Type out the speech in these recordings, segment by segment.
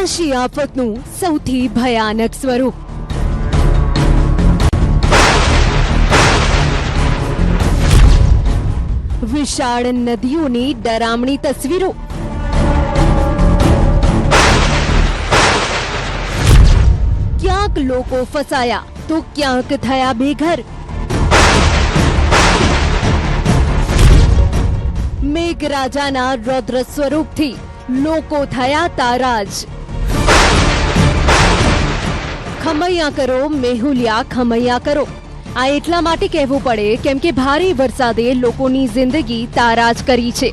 આકાશી આફતનું સૌથી ભયાનક સ્વરૂપ. વિશાળ નદીઓની ડરામણી તસવીરો. ક્યાંક લોકો ફસાયા તો ક્યાંક થયા બેઘર. મેઘરાજાના રૌદ્ર સ્વરૂપથી લોકો થયા તારાજ. ખમૈયા કરો મેહુલિયા ખમૈયા કરો. આ એટલા માટે કહેવું પડે કેમ કે ભારે વરસાદે લોકોની જિંદગી તારાજ કરી છે.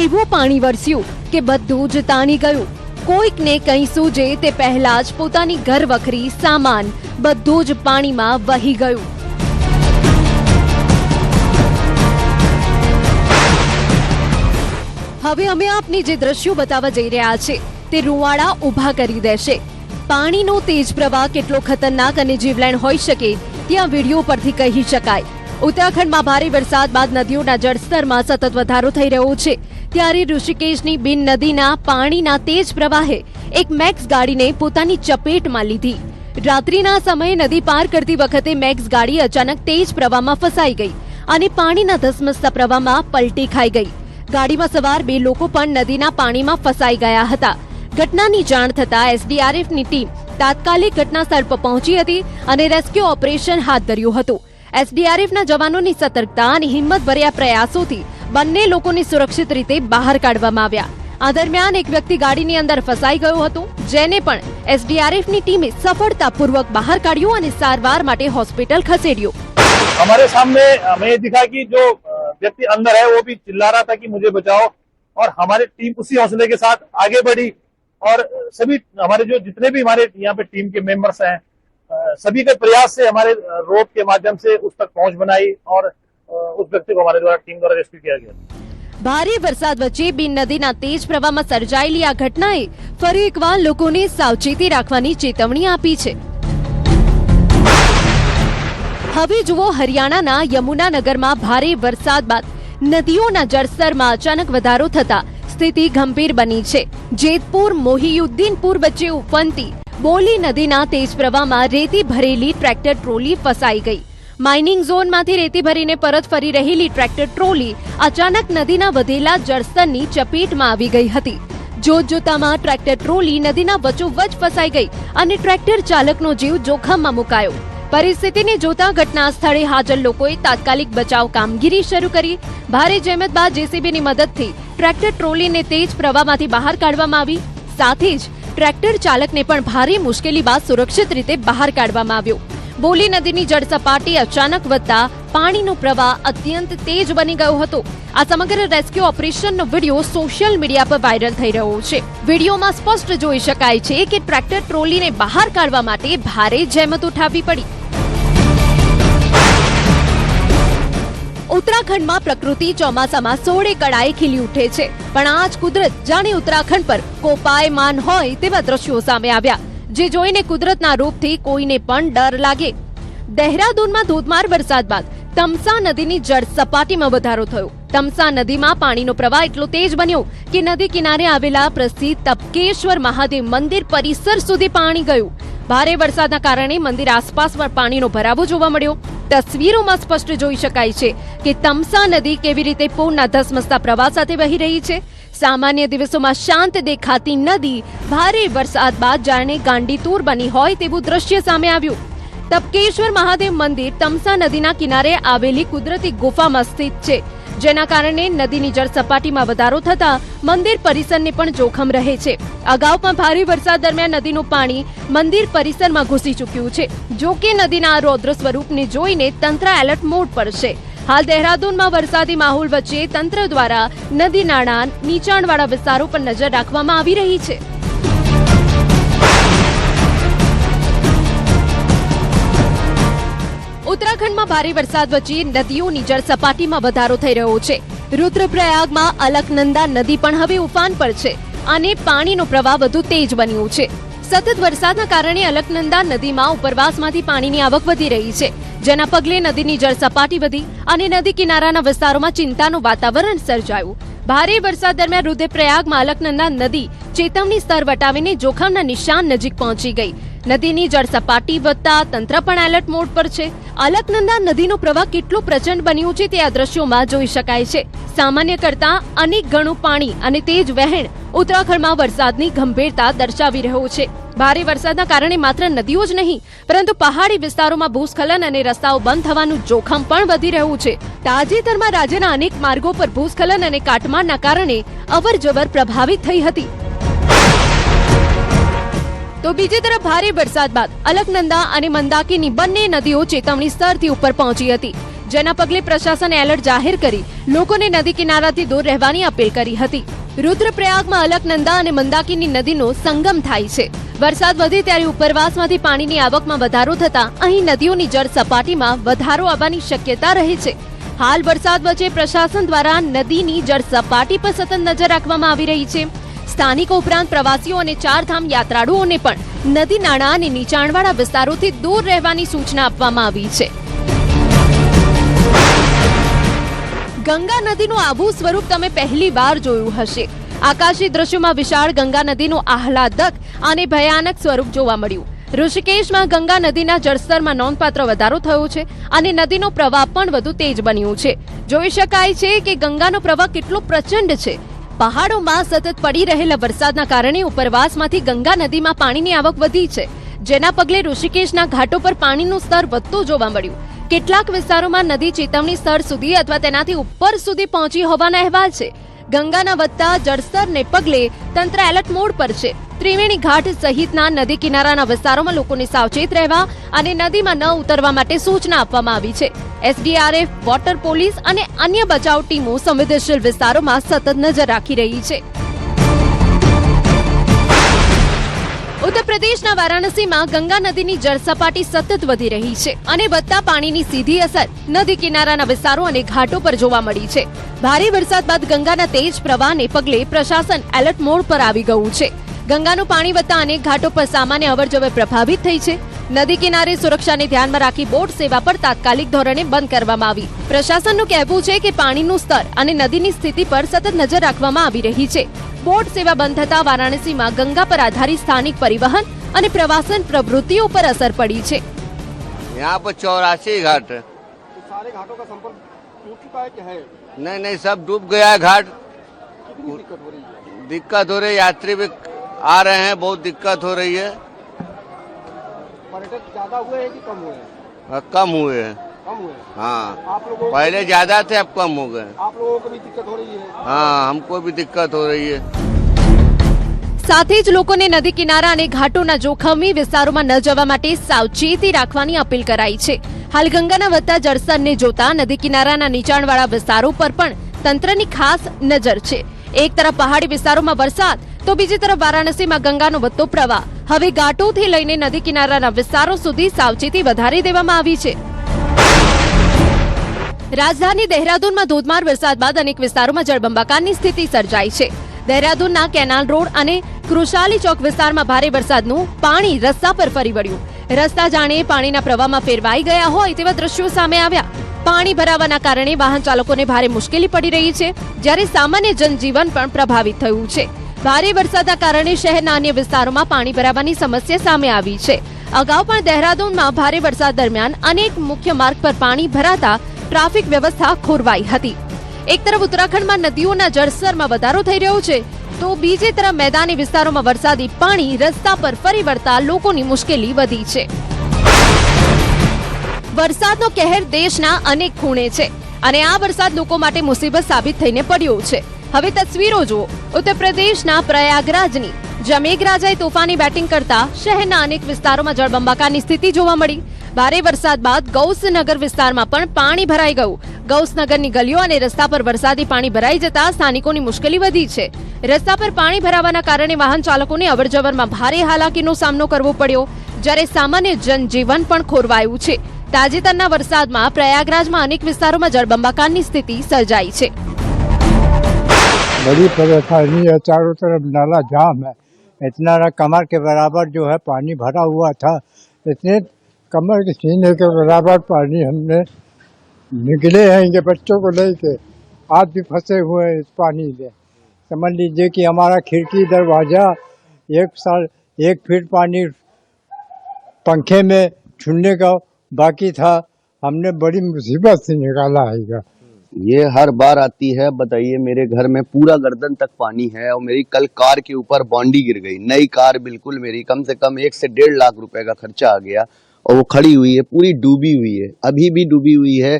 એવું પાણી વરસ્યું કે બધું જ તાણી ગયું. કોઈકને કંઈ સૂજે તે પહેલા જ પોતાની ઘરવખરી સામાન બધું જ પાણીમાં વહી ગયું. હવે અમે આપને જે દ્રશ્યો બતાવવા જઈ રહ્યા છે તે રૂવાડા ઊભા કરી દેશે. પાણીનો તેજ પ્રવાહ કેટલો ખતરનાક અને જીવલેણ હોઈ શકે ત્યાં વિડીયો પરથી કહી શકાય. ઉત્તરાખંડમાં ભારે વરસાદ બાદ નદીઓના જળસ્તરમાં સતત વધારો થઈ રહ્યો છે. ત્યારે ઋષિકેશની બિન નદીના પાણીના તેજ પ્રવાહે એક મેક્સ ગાડીને પોતાની ચપેટમાં લીધી. રાત્રિના સમયે નદી પાર કરતી વખતે મેક્સ ગાડી અચાનક તેજ પ્રવાહમાં ફસાઈ ગઈ અને પાણીના ધસમસતા પ્રવાહમાં પલટી ખાઈ ગઈ. ગાડીમાં સવાર 2 લોકો પણ નદીના પાણીમાં ફસાઈ ગયા હતા. ઘટનાની જાણ થતાં એસડીઆરએફની ટીમ તાત્કાલિક ઘટના સ્થળ પર પહોંચી હતી અને રેસ્ક્યુ ઓપરેશન હાથ ધર્યું હતું. એસડીઆરએફના જવાનોની સતર્કતા અને હિંમતભર્યા પ્રયાસોથી બંને લોકોને સુરક્ષિત રીતે બહાર કાઢવામાં આવ્યા. આ દરમિયાન એક વ્યક્તિ ગાડીની અંદર ફસાઈ ગયો હતો, જેને પણ એસડીઆરએફની ટીમે સફળતાપૂર્વક બહાર કાઢ્યો અને સારવાર માટે હોસ્પિટલ ખસેડ્યો. हमारे सामने हमें ये दिखा कि जो व्यक्ति अंदर है वो भी चिल्ला रहा था कि मुझे बचाओ, और हमारी टीम उसी हौसले के साथ आगे बढ़ी और सभी हमारे जो जितने भी हमारे यहाँ पे टीम के मेंबर्स हैं सभी के प्रयास से हमारे रोप के माध्यम से उस तक पहुंच बनाई और उस व्यक्ति को हमारे द्वारा टीम द्वारा रेस्क्यू किया गया. ભારે વરસાદ વચ્ચે બિન નદીના તેજ પ્રવાહમાં સર્જાયેલી આ ઘટનાએ ફરી એકવાર લોકોને સાવચેતી રાખવાની ચેતવણી આપી છે. હવે જુઓ હરિયાણાના યમુનાનગરમાં ભારે વરસાદ બાદ નદીઓના જળસ્તરમાં અચાનક વધારો થતા સ્થિતિ ગંભીર બની છે. જેતપુર મોહિયુદ્દીનપુર વચ્ચે ઉફનતી બોલી નદીના તેજ પ્રવાહમાં રેતી ભરેલી ટ્રેક્ટર ટ્રોલી ફસાઈ ગઈ. માઇનિંગ ઝોનમાંથી રેતી ભરીને પરત ફરી રહેલી ટ્રેક્ટર ટ્રોલી અચાનક નદીના વધેલા જળસ્તરની ચપેટમાં આવી ગઈ હતી. જોતજોતામાં ટ્રેક્ટર ટ્રોલી નદીના વચ્ચોવચ ફસાઈ ગઈ અને ટ્રેક્ટર ચાલકનો જીવ જોખમમાં મુકાયો. પરિસ્થિતિને જોતા ઘટના સ્થળે હાજર લોકોએ તાત્કાલિક બચાવ કામગીરી શરૂ કરી. ભારે જહેમત બાદ જેસીબીની મદદથી ટ્રેક્ટર ટ્રોલીને તેજ પ્રવાહમાંથી બહાર કાઢવામાં આવી. સાથે જ ટ્રેક્ટર ચાલકને પણ ભારે મુશ્કેલી બાદ સુરક્ષિત રીતે બહાર કાઢવામાં આવ્યો. બોલી નદીની જળ સપાટી અચાનક વધતા પાણીનો પ્રવાહ અત્યંત તેજ બની ગયો હતો. આ સમગ્ર રેસ્ક્યુ ઓપરેશનનો વિડીયો સોશિયલ મીડિયા પર વાયરલ થઈ રહ્યો છે. વિડીયોમાં સ્પષ્ટ જોઈ શકાય છે કે ટ્રેક્ટર ટ્રોલીને બહાર કાઢવા માટે ભારે જહેમત ઉઠાવવી પડી. ઉત્તરાખંડમાં પ્રકૃતિ ચોમાસામાં સોળે કળાએ ખીલી ઉઠે છે, પણ આ જ કુદરત જાણે ઉત્તરાખંડ પર કોપાયમાન હોય તેવા દ્રશ્યો સામે આવ્યા, જે જોઈને કુદરતના રૂપથી કોઈને પણ ડર લાગે. દહેરાદૂનમાં ધોધમાર વરસાદ બાદ તમસા નદીની જળ સપાટીમાં વધારો થયો. તમસા નદીમાં પાણીનો પ્રવાહ એટલો તેજ બન્યો કે નદી કિનારે આવેલા પ્રસિદ્ધ તપકેશ્વર મહાદેવ મંદિર પરિસર સુધી પાણી ગયું. ભારે વરસાદના કારણે મંદિર આસપાસ પર પાણીનો ભરાવો જોવા મળ્યો. તસવીરોમાં સ્પષ્ટ જોઈ શકાય છે કે તમસા નદી કેવી રીતે પૂરના ધસમસતા પ્રવાહ સાથે વહી રહી છે. સામાન્ય દિવસોમાં શાંત દેખાતી નદી ભારે વરસાદ બાદ જાણે ગાંડીતુર બની હોય તેવું દ્રશ્ય સામે આવ્યું. તપકેશ્વર મહાદેવ મંદિર તમસા નદીના કિનારે આવેલી કુદરતી ગુફામાં સ્થિત છે, જેના કારણે નદીની જળ સપાટીમાં વધારો થતા મંદિર પરિસરને પણ જોખમ રહે છે. અગાઉ પણ ભારે વરસાદ દરમિયાન નદીનું પાણી મંદિર પરિસરમાં ઘૂસી ચૂક્યું છે. જો કે નદીના રૌદ્ર સ્વરૂપને જોઈને તંત્ર એલર્ટ મોડ પર છે. હાલ દહેરાદૂનમાં વરસાદી માહોલ વચ્ચે તંત્ર દ્વારા નદી નાળા નીચાણવાળા વિસ્તારો પર નજર રાખવામાં આવી રહી છે. ઉત્તરાખંડમાં ભારે વરસાદ વચ્ચે નદીઓની જળ સપાટીમાં વધારો થઈ રહ્યો છે. રુદ્રપ્રયાગમાં અલકનંદા નદી પણ હવે ઉફાન પર છે અને પાણીનો પ્રવાહ વધુ તેજ બન્યો છે. સતત વરસાદના કારણે અલકનંદા નદીમાં ઉપરવાસમાંથી પાણીની આવક વધી રહી છે, જેના પગલે નદીની જળ સપાટી વધી અને નદી કિનારાના વિસ્તારોમાં ચિંતાનું વાતાવરણ સર્જાયું. ભારે વરસાદ દરમિયાન રુદ્રપ્રયાગમાં અલકનંદા નદી ચેતવણી સ્તર વટાવીને જોખમના નિશાન નજીક પહોંચી ગઈ. નદીની જળ સપાટી વધતા તંત્ર પણ એલર્ટ મોડ પર છે. અલકનંદા નદીનો પ્રવાહ કેટલો પ્રચંડ બન્યો છે તે આ દ્રશ્યોમાં જોઈ શકાય છે. સામાન્ય કરતા અનેક ગણું પાણી અને તેજ વહેણ ઉત્તરાખંડમાં વરસાદની ગંભીરતા દર્શાવી રહ્યો છે. ભારે વરસાદના કારણે માત્ર નદીઓ જ નહીં પરંતુ પહાડી વિસ્તારોમાં ભૂસ્ખલન અને રસ્તાઓ બંધ થવાનું જોખમ પણ વધી રહ્યું છે. તાજેતરમાં રાજ્યના અનેક માર્ગો પર ભૂસ્ખલન અને કાટમાળના કારણે અવરજવર પ્રભાવિત થઈ હતી. તો બીજી તરફ ભારે વરસાદ બાદ અલકનંદા અને મંદાકીની બંને નદીઓ ચેતવણી સ્તરથી ઉપર પહોંચી હતી, જેના પગલે પ્રશાસને એલર્ટ જાહેર કરી લોકોને નદી કિનારાથી દૂર રહેવાની અપીલ કરી હતી. રુદ્રપ્રયાગમાં અલકનંદા અને મંદાકીની નદીનો સંગમ થાય છે. વરસાદ વધે ત્યારે ઉપરવાસમાંથી પાણીની આવકમાં વધારો થતા અહીં નદીઓની જળ સપાટીમાં વધારો આવવાની શક્યતા રહે છે. હાલ વરસાદ વચ્ચે પ્રશાસન દ્વારા નદીની જળ સપાટી પર સતત નજર રાખવામાં આવી રહી છે. સ્થાનિકો ઉપરાંત પ્રવાસીઓ અને ચારધામ યાત્રાળુઓને પણ નદી નાળા અને નીચાણવાળા વિસ્તારોથી દૂર રહેવાની સૂચના આપવામાં આવી છે. ગંગા નદીનું આવું સ્વરૂપ તમે પહેલી વાર જોયું હશે. આકાશી દ્રશ્યોમાં વિશાળ ગંગા નદીનું આહલાદક અને ભયાનક સ્વરૂપ જોવા મળ્યું. ઋષિકેશમાં ગંગા નદીના જળસ્તરમાં નોંધપાત્ર વધારો થયો છે અને નદીનો પ્રવાહ પણ વધુ તેજ બન્યો છે. જોઈ શકાય છે કે ગંગાનો પ્રવાહ કેટલો પ્રચંડ છે. પહાડોમાં સતત પડી રહેલા વરસાદના કારણે ઉપરવાસમાંથી ગંગા નદીમાં પાણીની આવક વધી છે, જેના પગલે ઋષિકેશના ઘાટો પર પાણીનું સ્તર વધતું જોવા મળ્યું. કેટલાક વિસ્તારોમાં નદી ચેતવણી સ્તર સુધી અથવા તેનાથી ઉપર સુધી પહોંચી હોવાના અહેવાલ છે. ગંગાના વધતા જળસ્તરને પગલે તંત્ર એલર્ટ મોડ પર છે. ત્રિવેણી ઘાટ સહિતના નદી કિનારાના વિસ્તારોમાં લોકોને સાવચેત રહેવા અને નદીમાં ન ઉતરવા માટે સૂચના આપવામાં આવી છે. એસડીઆરએફ, વોટર પોલીસ અને અન્ય બચાવ ટીમો સંવેદનશીલ વિસ્તારોમાં સતત નજર રાખી રહી છે. ઉત્તર પ્રદેશના વારાણસીમાં ગંગા નદીની જળ સપાટી સતત વધી રહી છે અને વધતા પાણીની સીધી અસર નદી કિનારાના વિસ્તારો અને ઘાટો પર જોવા મળી છે. ભારે વરસાદ બાદ ગંગાના તેજ પ્રવાહને પગલે પ્રશાસન એલર્ટ મોડ પર આવી ગયું છે. ગંગાનું પાણી વધતા અનેક ઘાટો પર સામાન્ય અવરજવર પ્રભાવિત થઈ છે. નદી કિનારે સુરક્ષાને ધ્યાનમાં રાખી બોટ સેવા પર તાત્કાલિક ધોરણે બંધ કરવામાં આવી. પ્રશાસનનું કહેવું છે કે પાણીનું સ્તર અને નદીની સ્થિતિ પર સતત નજર રાખવામાં આવી રહી છે. બોટ સેવા બંધ થતા વારાણસીમાં ગંગા પર આધારિત સ્થાનિક પરિવહન અને પ્રવાસન પ્રવૃત્તિઓ પર અસર પડી છે. यहाँ पर 84 घाट है। तो सारे घाटों का संपर्क टूट चुका है कि है? नहीं सब डूब गया है घाट। कितनी दिक्कत हो रही है? दिक्कत हो रही है, यात्री भी आ रहे हैं, बहुत दिक्कत हो रही है। पर्यटक ज्यादा हुए हैं कि कम हुए हैं? कम हुए हैं। कम हुए हैं। हाँ, आप लोगों पहले ज्यादा थे, अब कम हो गए। आप लोगों को भी दिक्कत हो रही है? हाँ, हमको भी दिक्कत हो रही है। સાથે જ લોકોને નદી કિનારા અને ઘાટોના જોખમી વિસ્તારોમાં ન જવા માટે સાવચેતી રાખવાની અપીલ કરાઈ છે. હાલ ગંગાના વધતા જળસ્તરને જોતા નદી કિનારાના નીચાણવાળા વિસ્તારો પર પણ તંત્રની ખાસ નજર છે. એક તરફ પહાડી વિસ્તારોમાં વરસાદ તો બીજી તરફ વારાણસીમાં ગંગાનો વધતો પ્રવાહ. હવે ઘાટોથી લઈને નદી કિનારાના વિસ્તારો સુધી સાવચેતી વધારી દેવામાં આવી છે. રાજધાની દહેરાદૂનમાં ધોધમાર વરસાદ બાદ અનેક વિસ્તારોમાં જળબંબાકારની સ્થિતિ સર્જાઈ છે. દહેરાદૂનના કેનાલ રોડ અને કૃષાલી ચોક વિસ્તારમાં ભારે વરસાદનું પાણી રસ્તા પર ફરી વળ્યું. રસ્તા જાણે પાણીના પ્રવાહમાં ફેરવાઈ ગયા હોય તેવા દ્રશ્યો સામે આવ્યા. પાણી ભરાવાના કારણે વાહન ચાલકોને ભારે મુશ્કેલી પડી રહી છે, જ્યારે સામાન્ય જનજીવન પણ પ્રભાવિત થયું છે. ભારે વરસાદના કારણે શહેરના અન્ય વિસ્તારોમાં પાણી ભરાવાની સમસ્યા સામે આવી છે. અગાઉ પણ દહેરાદૂનમાં ભારે વરસાદ દરમિયાન અનેક મુખ્ય માર્ગ પર પાણી ભરાતા ટ્રાફિક વ્યવસ્થા ખોરવાઈ હતી. એક તરફ ઉત્તરાખંડમાં નદીઓના જળસ્તરમાં વધારો થઈ રહ્યો છે તો બીજી તરફ મેદાની વિસ્તારોમાં વરસાદી પાણી રસ્તા પર ફરી વળતા લોકોની મુશ્કેલી વધી છે. વરસાદનો કહેર દેશના અનેક ખૂણે છે અને આ વરસાદ લોકો માટે મુસીબત સાબિત થઈને પડ્યો છે. હવે તસવીરો જુઓ ઉત્તર પ્રદેશના પ્રયાગરાજની. જ્યાં મેઘરાજાએ તોફાની બેટિંગ કરતા શહેરના અનેક વિસ્તારોમાં જળબંબાકારની સ્થિતિ જોવા મળી. ભારે વરસાદ બાદ ગૌસનગર વિસ્તારમાં પણ પાણી ભરાઈ ગયું. ગૌસનગરની ગલીઓ અને રસ્તા પર વરસાદી પાણી ભરાઈ જતા સ્થાનિકોની મુશ્કેલી વધી છે. રસ્તા પર પાણી ભરાવાના કારણે વાહન ચાલકોને અવરજવરમાં ભારે હાલાકીનો સામનો કરવો પડ્યો, જ્યારે સામાન્ય જનજીવન પણ ખોરવાયું છે. તાજેતરના વરસાદમાં પ્રયાગરાજમાં અનેક વિસ્તારોમાં જળબંબાકારની સ્થિતિ સર્જાઈ છે. बड़ी परेशानी है, चारों तरफ नाला जाम है, इतना कमर के बराबर जो है पानी भरा हुआ था, इतने कमर के सीने के बराबर पानी हमने निकले हैं इनके बच्चों को लेके आज भी फंसे हुए हैं इस पानी में। समझ लीजिए कि हमारा खिड़की दरवाजा 1 फीट पानी पंखे में छूने का बाकी था, हमने बड़ी मुसीबत से निकाला है। ये हर बार आती है। बताइए, मेरे घर में पूरा गर्दन तक पानी है और मेरी कल कार के ऊपर बॉन्डी गिर गई। नई कार बिल्कुल मेरी, कम से कम 1 से 1.5 लाख रुपए का खर्चा आ गया और वो खड़ी हुई है, पूरी डूबी हुई है, अभी भी डूबी हुई है।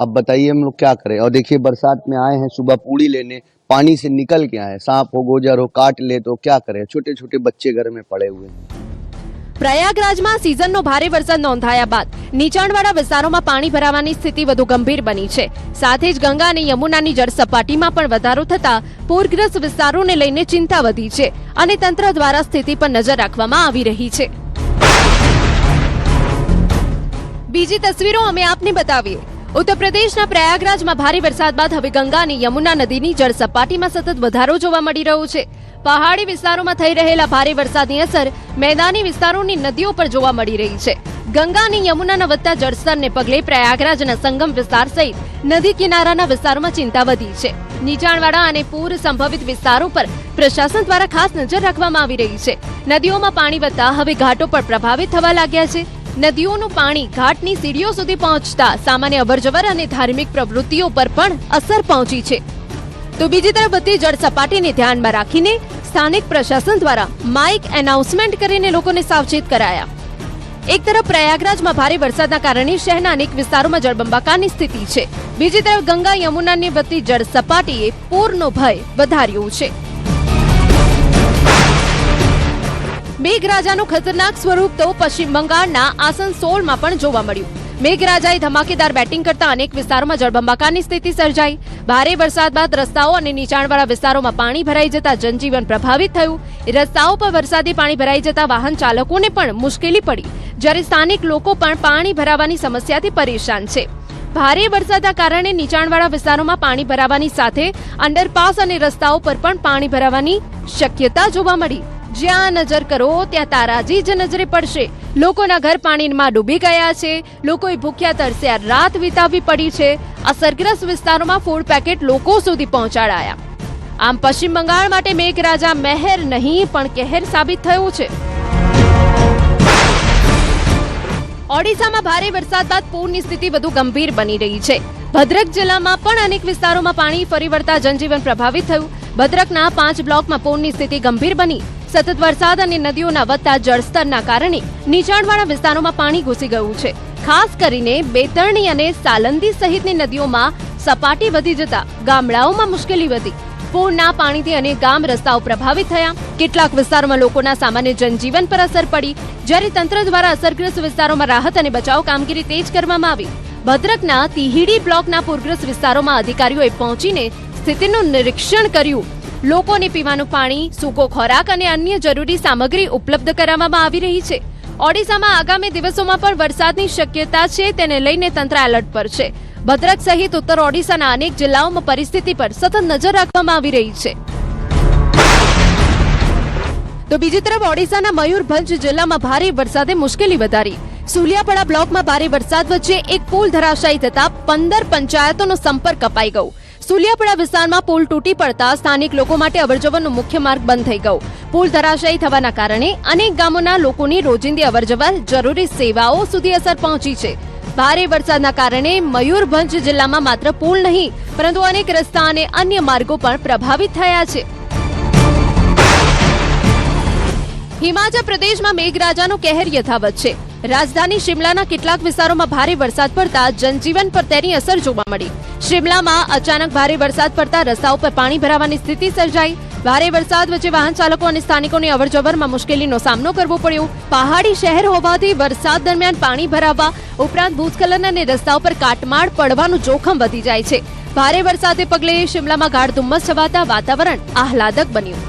अब बताइए हम लोग क्या करें। और देखिए, बरसात में आए हैं सुबह पूड़ी लेने, पानी से निकल के आए, सांप हो गोजर हो काट ले तो क्या करें। छोटे छोटे बच्चे घर में पड़े हुए हैं। પ્રયાગરાજમાં સિઝનનો ભારે વરસાદ નોંધાયા બાદ નીચાણવાળા વિસ્તારોમાં પાણી ભરાવાની સ્થિતિ વધુ ગંભીર બની છે. સાથે જ ગંગા અને યમુનાની જળ સપાટીમાં પણ વધારો થતા પૂરગ્રસ્ત વિસ્તારોને લઈને ચિંતા વધી છે અને તંત્ર દ્વારા સ્થિતિ પર નજર રાખવામાં આવી રહી છે. બીજી તસવીરો અમે આપને બતાવીએ. ઉત્તર પ્રદેશના પ્રયાગરાજમાં ભારે વરસાદ બાદ હવે ગંગા અને યમુના નદીની જળ સપાટીમાં સતત વધારો જોવા મળી રહ્યો છે. પહાડી વિસ્તારોમાં થઈ રહેલા ભારે વરસાદની અસર મેદાની વિસ્તારોની નદીઓ પર જોવા મળી રહી છે. ગંગા અને યમુનાના વધતા જળસ્તરને પગલે પ્રયાગરાજના સંગમ વિસ્તાર સહિત નદી કિનારાના વિસ્તારોમાં ચિંતા વધી છે. નીચાણવાળા અને પૂર સંભવિત વિસ્તારો પર પ્રશાસન દ્વારા ખાસ નજર રાખવામાં આવી રહી છે. નદીઓમાં પાણી વધતા હવે ઘાટો પર પ્રભાવિત થવા લાગ્યા છે. નદીઓનું પાણી ઘાટની સીડીઓ સુધી પહોંચતા સામાન્ય અવરજવર અને ધાર્મિક પ્રવૃત્તિઓ પર પણ અસર પહોંચી છે. તો બીજી તરફ વધતી જળ સપાટીને ધ્યાનમાં રાખીને સ્થાનિક પ્રશાસન દ્વારા માઇક એનાઉન્સમેન્ટ કરીને લોકોને સાવચેત કરાયા. એક તરફ પ્રયાગરાજમાં ભારે વરસાદના કારણે શહેરના અનેક વિસ્તારોમાં જળબંબાકારની સ્થિતિ છે. બીજી તરફ ગંગા યમુનાની વધતી જળ સપાટીએ પૂરનો ભય વધાર્યો છે. મેઘરાજાનું ખતરનાક સ્વરૂપ તો પશ્ચિમ બંગાળના આસનસોલમાં પણ જોવા મળ્યું. મેઘરાજાએ ધમાકેદાર બેટિંગ કરતા અનેક વિસ્તારોમાં જળબંબાકારની સ્થિતિ સર્જાઈ. ભારે વરસાદ બાદ રસ્તાઓ અને નીચાણવાળા વિસ્તારોમાં પાણી ભરાઈ જતા જનજીવન પ્રભાવિત થયું. રસ્તાઓ પર વરસાદી પાણી ભરાઈ જતા વાહન ચાલકોને પણ મુશ્કેલી પડી, જ્યારે સ્થાનિક લોકો પણ પાણી ભરાવાની સમસ્યાથી પરેશાન છે. ભારે વરસાદના કારણે નીચાણવાળા વિસ્તારોમાં પાણી ભરાવાની સાથે અંડરપાસ અને રસ્તાઓ પર પણ પાણી ભરાવાની શક્યતા જોવા મળી. જ્યાં નજર કરો ત્યાં તારાજી જ નજરે પડશે. લોકોના ઘર પાણીમાં ડૂબી ગયા છે. લોકોએ ભૂખ્યા તરસ્યા રાત વિતાવવી પડી છે. અસરગ્રસ્ત વિસ્તારોમાં ફૂડ પેકેટ લોકો સુધી પહોંચાડાયા. આમ પશ્ચિમ બંગાળ માટે મેઘરાજા મહેર નહીં પણ કહેર સાબિત થયો છે. ઓડિશામાં ભારે વરસાદ બાદ પૂરની સ્થિતિ વધુ ગંભીર બની રહી છે. ભદ્રક જિલ્લામાં પણ અનેક વિસ્તારોમાં પાણી ફરી વળતા જનજીવન પ્રભાવિત થયું. ભદ્રકના 5 બ્લોકમાં પૂરની સ્થિતિ ગંભીર બની. સતત વરસાદ અને નદીઓના વધતા જળસ્તરના કારણે નીચાણવાળા વિસ્તારોમાં પાણી ઘૂસી ગયું છે. ખાસ કરીને બેતરણી અને સાલંદી સહિતની નદીઓમાં સપાટી વધી જતા ગામડાઓમાં મુશ્કેલી વધી. પૂરના પાણીથી અનેક ગામ રસ્તાઓ પ્રભાવિત થયા. કેટલાક વિસ્તારોમાં લોકોના સામાન્ય જનજીવન પર અસર પડી, જ્યારે તંત્ર દ્વારા અસરગ્રસ્ત વિસ્તારોમાં રાહત અને બચાવ કામગીરી તેજ કરવામાં આવી. ભદ્રકના તિહીડી બ્લોકના પૂરગ્રસ્ત વિસ્તારોમાં અધિકારીઓએ પહોંચીને સ્થિતિનું નિરીક્ષણ કર્યું. લોકોને પીવાનું પાણી, સૂકો ખોરાક અને અન્ય જરૂરી સામગ્રી ઉપલબ્ધ કરાવવામાં આવી રહી છે. ઓડિશામાં આગામી દિવસોમાં પણ વરસાદની શક્યતા છે, તેને લઈને તંત્ર એલર્ટ પર છે. ભદ્રક સહિત ઉત્તર ઓડિશાના અનેક જિલ્લાઓમાં પરિસ્થિતિ પર સતત નજર રાખવામાં આવી રહી છે. તો બીજી તરફ ઓડિશાના મયુરભંજ જિલ્લામાં ભારે વરસાદે મુશ્કેલી વધારી. સુલિયાપડા બ્લોકમાં ભારે વરસાદ વચ્ચે એક પુલ ધરાશાયી થતા 15 પંચાયતોનો સંપર્ક કપાઈ ગયો. સુલિયાપડા વિસ્તારમાં પુલ તૂટી પડતા સ્થાનિક લોકો માટે અવરજવરનો મુખ્ય માર્ગ બંધ થઈ ગયો. પુલ ધરાશાયી થવાના કારણે અનેક ગામોના લોકોની રોજિંદી અવરજવર, જરૂરી સેવાઓ સુધી અસર પહોંચી છે. ભારે વરસાદના કારણે મયુરભંજ જિલ્લામાં માત્ર પુલ નહીં પરંતુ અનેક રસ્તા અને અન્ય માર્ગો પણ પ્રભાવિત થયા છે. હિમાચલ પ્રદેશમાં મેઘરાજાનો કહેર યથાવત છે. રાજધાની શિમલાના કેટલાક વિસ્તારોમાં ભારે વરસાદ પડતા જનજીવન પર તેની અસર જોવા મળી. શિમલામાં અચાનક ભારે વરસાદ પડતા રસ્તાઓ પર પાણી ભરાવાની સ્થિતિ સર્જાઈ. ભારે વરસાદ વચ્ચે વાહન ચાલકો અને સ્થાનિકોને અવરજવરમાં મુશ્કેલીનો સામનો કરવો પડ્યો. પહાડી શહેર હોવાથી વરસાદ દરમિયાન પાણી ભરાવા ઉપરાંત ભૂસ્ખલન અને રસ્તાઓ પર કાટમાળ પડવાનું જોખમ વધી જાય છે. ભારે વરસાદને પગલે શિમલામાં ગાઢ ધુમ્મસ છવાતા વાતાવરણ આહલાદક બન્યું.